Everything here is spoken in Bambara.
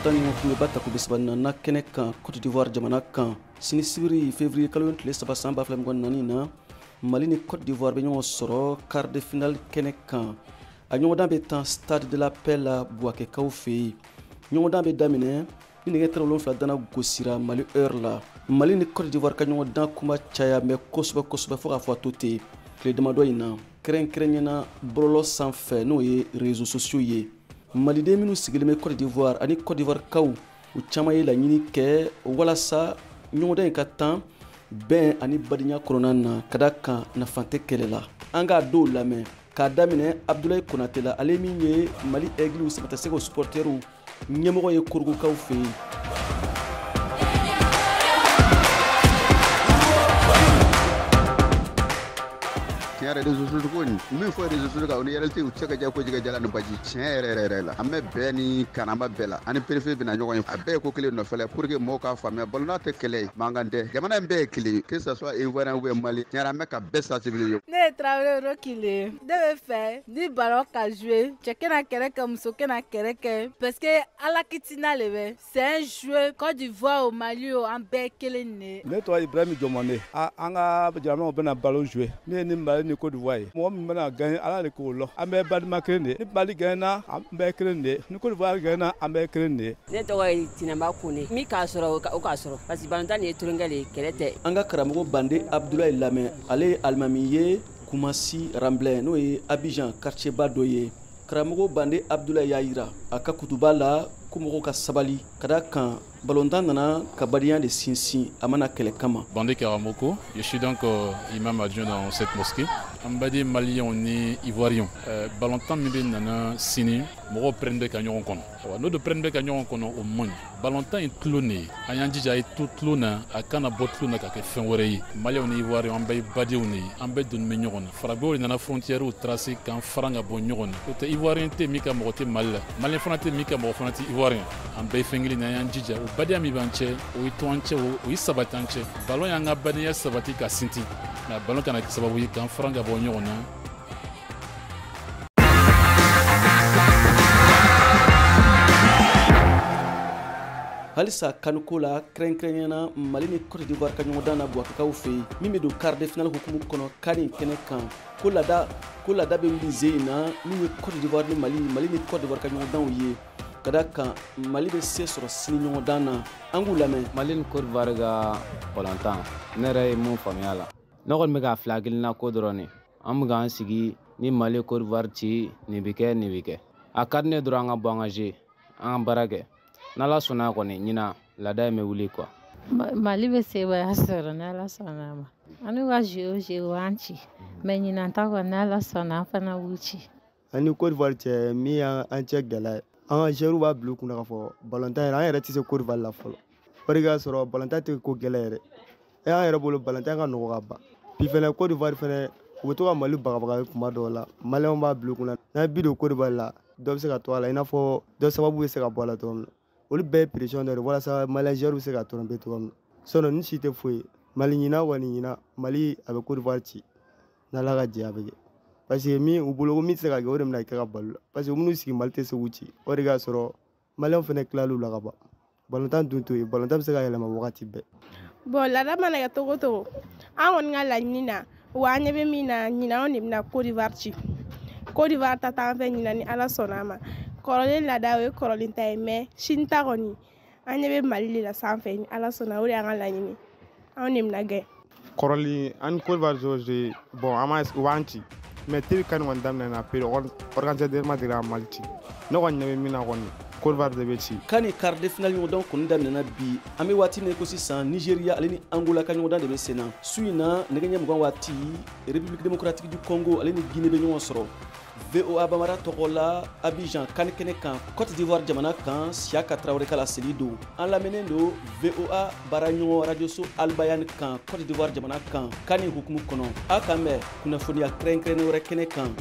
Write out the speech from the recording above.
balontan ɲɔgɔn kun bɛ ba ta ko bɛ saba na kɛnɛ kan Côte d'Ivoire jamana kan sini sibiri février kalo tile 3 san 2024 na Mali ni Côte d'Ivoire bɛ ɲɔgɔn sɔrɔ quart de finale kɛnɛ kan a ɲɔgɔndan bɛ tan stade de la paix la Buakɛkaw fɛ yen ɲɔgɔndan bɛ daminɛ ni nɛgɛ tɛrɛ 7 dana gosira Mali heure la Mali ni Côte d'Ivoire ka ɲɔgɔndan kuma caya mɛ kosɛbɛ fo ka fɔ a to ten tile damadɔ in na kɛrɛnkɛrɛnɲɛna bɔlɔlɔ sanfɛ n'o ye réseaux sociaux ye maliden minnu sigilen bɛ Côte d'Ivoire ani Côte d'Ivoire kaw u caman ye laɲini kɛ walasa ɲɔgɔndan in ka tan bɛn ani badenya kɔnɔna na ka da kan nafa tɛ kɛlɛ la an k'a dɔw lamɛn k'a daminɛ Abdoulaye Konate la ale min ye Mali Aigle Sɛbɛtasɛgɛw supporters ɲɛmɔgɔ ye Korogokaw fɛ yen tiɲɛ yɛrɛ réseaux sociaux ko nin min fɔ réseaux sociaux kan o ni réalité u tɛ se ka diya ko jɛgɛ jala ni baji tiɲɛ yɛrɛ la an bɛ bɛɛ ni kanama bɛɛ la ani préfet bɛna ɲɔgɔn ye a bɛɛ ye ko kelen nɔfɛ la pour que mɔgɔw k'a faamuya balontan tɛ kɛlɛ ye mankan tɛ jamana in bɛɛ ye kelen que ça soit Ivoirien ou bien Mali tiɲɛ yɛrɛ an bɛ ka bɛɛ sensibiliser ne ye Traoré Rokile ne bɛ fɛ ni ballon ka jouer cɛ kɛna kɛlɛ kɛ muso kɛna kɛlɛ kɛ parce que ala kitina le bɛ c'est un jeu Côte d'Ivoire au Mali o an bɛɛ kelen ne tɔgɔ Ibrahim Jomane an ka jamanaw bɛna ballon jouer min ye ni Mali ni Côte d'Ivoire ye mɔgɔ min bɛna gagner ala de k'o lɔ an bɛɛ badima kelen de ni Mali gagner an bɛɛ kelen de ni Côte d'Ivoire gagner an bɛɛ kelen de ne tɔgɔ ye Tinamba Kone min k'a sɔrɔ o k'a sɔrɔ parce que balontan nin ye tulonkɛ le kɛlɛ tɛ an ka karamɔgɔ Bande Abdoulaye lamɛn ale ye alimami ye Kumasi Ramblin n'o ye Abidjan quartier ba dɔ ye karamɔgɔ Bande Abdoulaye y'a yira a ka kutuba la ko mɔgɔw ka sabali ka da kan balontan nana ka badenya de sinsin a mana kɛlɛ kama. Bande Karamoko, je suis donc imam adjoint dans cette mosquée. An bɛ di Maliens ni Ivoiriens. Balontan min bɛ nana sini mɔgɔw pɛrɛn bɛ ka ɲɔgɔn kɔnɔ. N'o de pɛrɛn bɛ ka ɲɔgɔn kɔnɔ o man ɲi. Balontan in tulo ne ye an y'an jija a ye to tulo na a kana bɔ tulo na ka kɛ fɛn wɛrɛ ye. Maliens ni Ivoiriens an bɛɛ ye badenw de ye an bɛɛ donnen bɛ ɲɔgɔn na. Farabew de nana frontières tracé k'an faran ka bɔ ɲɔgɔn na. O tɛ Ivoirien tɛ min ka mɔgɔ tɛ Mali la Malien fana tɛ min ka mɔgɔ fana tɛ Ivoirien. An bɛɛ ye fɛn kelen na an y'an jija o badenya min b'an cɛ o ye to an cɛ o ye sabati an cɛ ballon y'an ka badenya sabati ka sinti nka ballon kana kɛ sababu ye k'an faran ka bɔ ɲɔgɔn na. halisa kanuko la kɛrɛnkɛrɛnɲɛna Mali ni Côte d'Ivoire ka ɲɔgɔndan na Buakɛkaw fɛ yen min bɛ don quart de finale hukumu kɔnɔ kani kɛnɛ kan ko laada bɛ wuli ze in na min ye Côte d'Ivoire ni Mali ni Côte d'Ivoire ka ɲɔgɔndanw ye ka da kan Mali bɛ se sɔrɔ sini ɲɔgɔndan na an k'u lamɛn. Mali ni Côte d'Ivoire ka balontan ne yɛrɛ ye mun faamuya la ne kɔni bɛ ka fila hakilina ko dɔrɔn de an bɛ k'an sigi ni Mali Côte d'Ivoire ci nin bɛ kɛ a ka di ne dɔrɔn an ka bɔ an ka jeu an ka baara kɛ n'Ala sɔnna kɔni ɲina laada in bɛ wuli quoi. Mali bɛ sebaya sɔrɔ n'Ala sɔnna ma an n'u ka jeu o an ci mais ɲinan ta kɔni n'Ala sɔnna an fana b'u ci. Ani Côte d'Ivoire cɛ min y'an cɛ gɛlɛya ye an ka joueurs b'a bila u kunna k'a fɔ balontan yɛrɛ an yɛrɛ tɛ se Côte d'Ivoire la fɔlɔ o de k'a sɔrɔ balontan tɛ ko gɛlɛn yɛrɛ an yɛrɛ bolo balontan ka nɔgɔ ka ban puis fɛnɛ Côte d'Ivoire fɛnɛ u bɛ to ka Mali bagabaga kuma dɔw la Maliens b'a bila u kunna n'an bi don Côte d'Ivoire la dɔ bɛ se ka to a la i n'a fɔ dɔ sababu bɛ se ka bɔ a la cogo min na olu bɛɛ ye pression dɔ de walasa Maliens joueurs bɛ se ka tromper cogo min na sinon ni si tɛ foyi Mali ɲinan kɔni ɲinan Mali a bɛ Côte d'Ivoire ci n'Ala ka jɛ a bɛ kɛ parce que min u bolo ko min tɛ se ka kɛ o de bɛna kɛ ka balo la parce que minnu sigi Mali tɛ se k'u ci o de k'a sɔrɔ Maliens fɛnɛ tilal'u la ka ban balontan dun to yen balontan bɛ se ka yɛlɛma wagati bɛɛ. Bon laada mana kɛ togo togo an kɔni ka laɲini na wa an ɲɛ bɛ min na ɲinan anw de bɛna Côte d'Ivoire ci Côte d'Ivoire ta t'an fɛ ɲinan ni Ala sɔnna a ma kɔrɔlen laada o ye kɔrɔlen ta ye mais sini ta kɔni an ɲɛ bɛ Mali de la sanfɛ ni Ala sɔnna o de y'an ka laɲini anw de bɛna gagner. kɔrɔlen ani Côte d'Ivoire joueurs bon an b'an ci mais teri kan kɔni daminɛna période organisateur ma deli ka Mali ci ne kɔni ɲɛ bɛ min na kɔni Côte d'Ivoire de bɛ ci. kani quart de finale ɲɔgɔndan kɔni daminɛna bi an bɛ waati min ko sisan Nigeria ale ni Angola ka ɲɔgɔndan de bɛ sen na su in na nɛgɛ ɲɛ 20 waati République démocratique du Congo ale ni Guinée bɛ ɲɔgɔn sɔrɔ VOA Bamara tɔgɔ la Abidjan kani kɛnɛ kan Côte d'Ivoire jamana kan Siaka Traoré kala seli don an lamɛnnen don VOA baaraɲɔgɔn radioso Albayan kan Côte d'Ivoire jamana kan kani hukumu kɔnɔ a kan bɛ kunnafoniya kɛrɛnkɛrɛnnen wɛrɛ kɛnɛ kan.